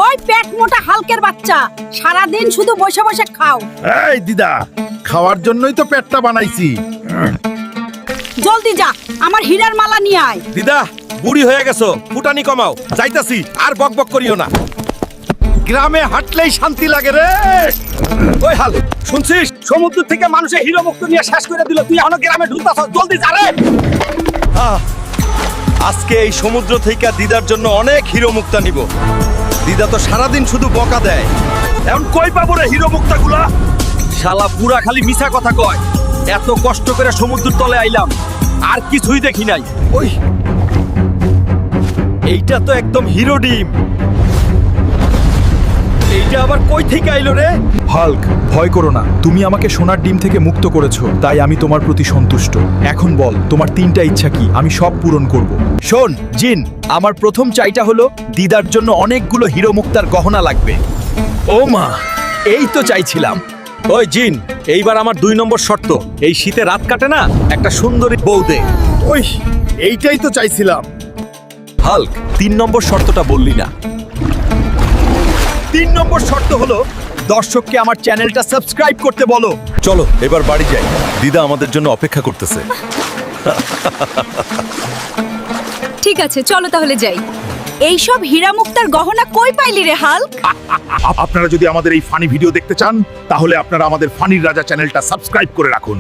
ওই পেট মোটা হালকের বাচ্চা সারাদিন শুধু বসে বসে খাও। এই দিদা, খাওয়ার জন্যই তো পেটটা বানাইছি। জলদি যা, আমার হীরার মালা নিয়ে আয়। দিদা, বুড়ি হয়ে গেছো, ফুটানি কমাও। যাইতাছি, আর বকবক করিও না। গ্রামে হাঁটলেই শান্তি লাগে রে। ওই হাল, শুনছিস? সমুদ্র থেকে মানুষের হিরো মুক্ত নিয়ে শেষ করে দিল, তুই এখনো গ্রামে ঢুকতাছ। জলদি যা রে। আজকে এই সমুদ্র থেকে দিদার জন্য অনেক হিরো মুক্তা নিব। দিদা তো সারাদিন শুধু বকা দেয়। এখন কই পাবো রে হিরো মুক্তাগুলা? শালা পুরা খালি মিছা কথা কয়। এত কষ্ট করে সমুদ্রের তলে আইলাম, আর কিছুই দেখি নাই। ওই, এইটা তো একদম হিরো ডিম। এইটা আবার কই থেকে আইলো রে? হাল্ক, ভয় করো না, তুমি আমাকে সোনার ডিম থেকে মুক্ত করেছো, তাই আমি তোমার প্রতি সন্তুষ্ট। এখন বল, তোমার 3টা ইচ্ছা কি? আমি সব পূরণ করব। শোন জিন, আমার প্রথম চাইটা হলো দিদার জন্য অনেকগুলো হিরো মুক্তার গহনা লাগবে। ও মা, এই তো চাইছিলাম। ওই জিন, এইবার আমার 2 নম্বর শর্ত, এই শীতে রাত কাটে না, একটা সুন্দরী বউ দে। ওই, এইটাই তো চাইছিলাম। হাল্ক, 3 নম্বর শর্তটা বললি না। 3 নম্বর শর্ত হলো দর্শককে আমার চ্যানেলটা সাবস্ক্রাইব করতে বলো। চলো এবার বাড়ি যাই, দিদা আমাদের জন্য অপেক্ষা করতেছে। ঠিক আছে, চলো তাহলে যাই। এইসব হীরা মুক্তার গহনা কই পাইলি রে হাল্ক? আপনারা যদি আমাদের এই ফানি ভিডিও দেখতে চান, তাহলে আপনারা আমাদের ফানির রাজা চ্যানেলটা সাবস্ক্রাইব করে রাখুন।